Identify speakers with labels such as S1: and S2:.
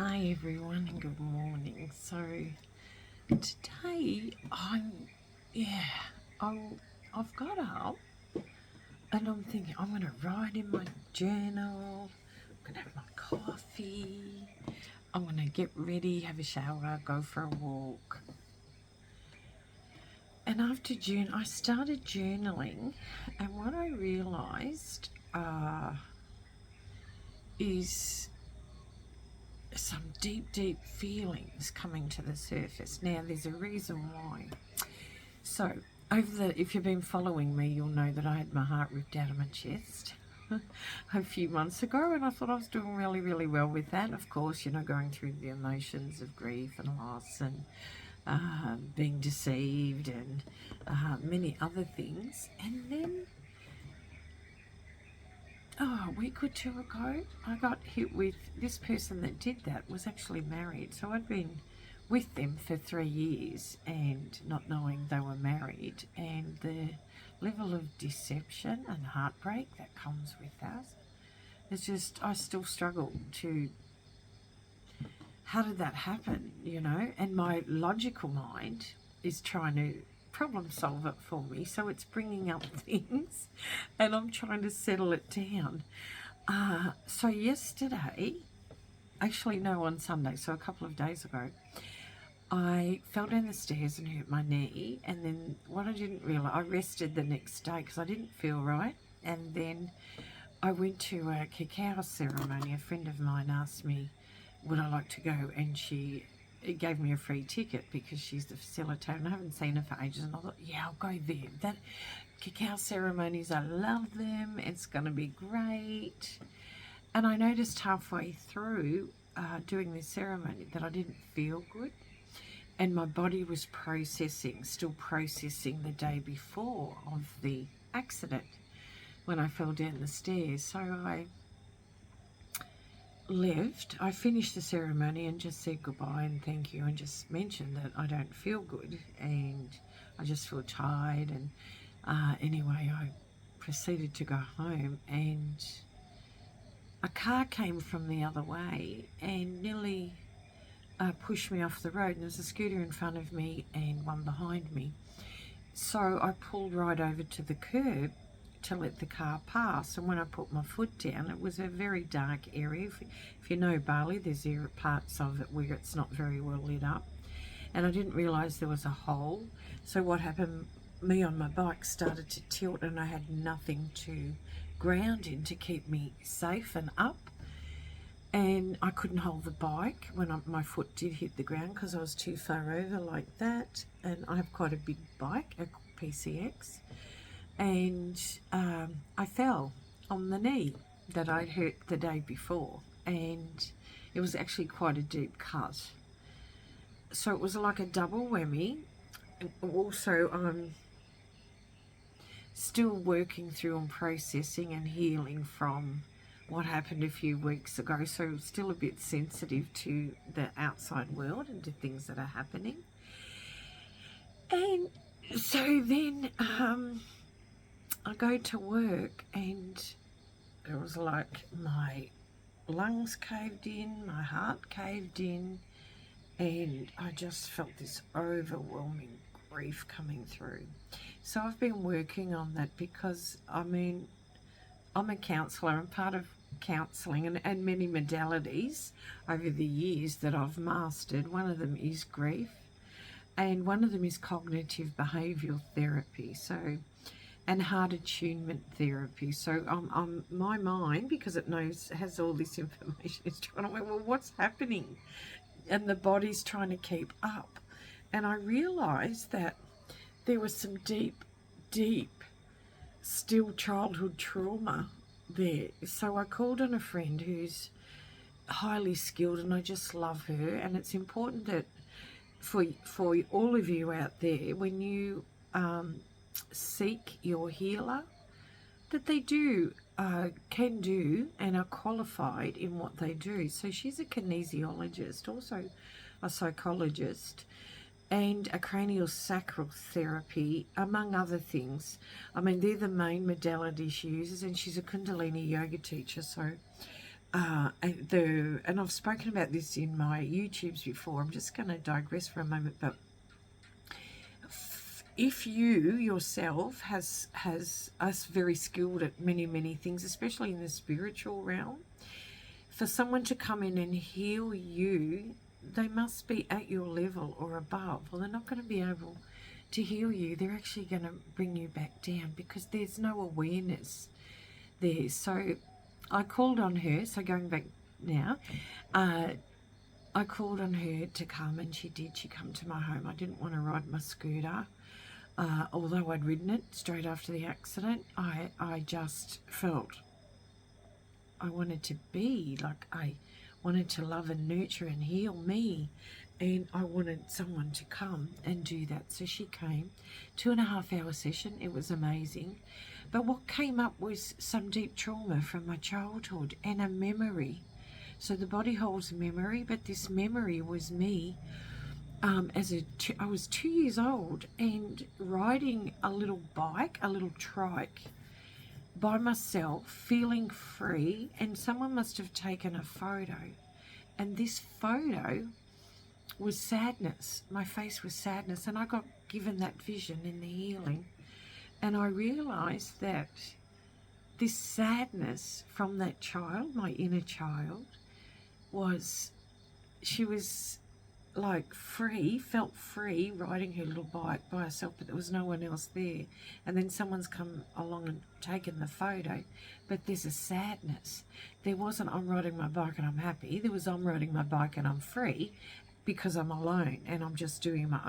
S1: Hi everyone and good morning. So today I've got up and I'm thinking I'm gonna write in my journal, I'm gonna have my coffee, I'm gonna get ready, have a shower, go for a walk. And after I started journaling, and what I realized is some deep feelings coming to the surface. Now there's a reason why. So if you've been following me, you'll know that I had my heart ripped out of my chest a few months ago, and I thought I was doing really well with that. Of course, going through the emotions of grief and loss and being deceived and many other things. And then a week or two ago, I got hit with this person that did that was actually married. So I'd been with them for 3 years and not knowing they were married, and the level of deception and heartbreak that comes with that, it's just, I still struggle to, how did that happen, and my logical mind is trying to problem solve it for me, so it's bringing up things and I'm trying to settle it down. So yesterday, actually no, on Sunday, so a couple of days ago, I fell down the stairs and hurt my knee, and then what I didn't realise, I rested the next day because I didn't feel right, and then I went to a cacao ceremony. A friend of mine asked me would I like to go, and she gave me a free ticket because she's the facilitator and I haven't seen her for ages, and I thought, yeah, I'll go there. That cacao ceremonies, I love them, it's going to be great. And I noticed halfway through doing this ceremony that I didn't feel good, and my body was still processing the day before of the accident when I fell down the stairs. So I left. I finished the ceremony and just said goodbye and thank you, and just mentioned that I don't feel good and I just feel tired. And anyway, I proceeded to go home, and a car came from the other way and nearly pushed me off the road, and there was a scooter in front of me and one behind me. So I pulled right over to the curb to let the car pass, and when I put my foot down, it was a very dark area. If you know Bali, there's parts of it where it's not very well lit up, and I didn't realise there was a hole. So what happened, me on my bike started to tilt, and I had nothing to ground in to keep me safe and up, and I couldn't hold the bike when my foot did hit the ground because I was too far over like that. And I have quite a big bike, a PCX, and I fell on the knee that I'd hurt the day before, and it was actually quite a deep cut. So it was like a double whammy. Also, I'm still working through and processing and healing from what happened a few weeks ago, so still a bit sensitive to the outside world and to things that are happening. And so then I go to work, and it was like my lungs caved in, my heart caved in, and I just felt this overwhelming grief coming through. So I've been working on that because, I'm a counsellor, and part of counselling and many modalities over the years that I've mastered, one of them is grief, and one of them is cognitive behavioural therapy, and heart attunement therapy. So my mind, because it has all this information, is trying to, well, what's happening? And the body's trying to keep up. And I realised that there was some deep still childhood trauma there. So I called on a friend who's highly skilled, and I just love her. And it's important that for all of you out there, when you seek your healer, that they can do and are qualified in what they do. So she's a kinesiologist, also a psychologist, and a craniosacral therapy, among other things. They're the main modalities she uses, and she's a Kundalini yoga teacher. So and I've spoken about this in my YouTubes before. I'm just going to digress for a moment, but if you yourself has us very skilled at many things, especially in the spiritual realm, for someone to come in and heal you, they must be at your level or above, or they're not going to be able to heal you. They're actually going to bring you back down because there's no awareness there. So I called on her, so going back now, I called on her to come, and she did. She come to my home. I didn't want to ride my scooter, although I'd ridden it straight after the accident. I just felt I wanted to be, like I wanted to love and nurture and heal me, and I wanted someone to come and do that. So she came, 2.5 hour session. It was amazing. But what came up was some deep trauma from my childhood and a memory. So the body holds a memory, but this memory was me I was 2 years old and riding a little bike, a little trike, by myself, feeling free, and someone must have taken a photo. And this photo was sadness. My face was sadness, and I got given that vision in the healing. And I realised that this sadness from that child, my inner child, she was like free, felt free riding her little bike by herself, but there was no one else there. And then someone's come along and taken the photo, but there's a sadness. There wasn't I'm riding my bike and I'm happy. There was I'm riding my bike and I'm free because I'm alone and I'm just doing my own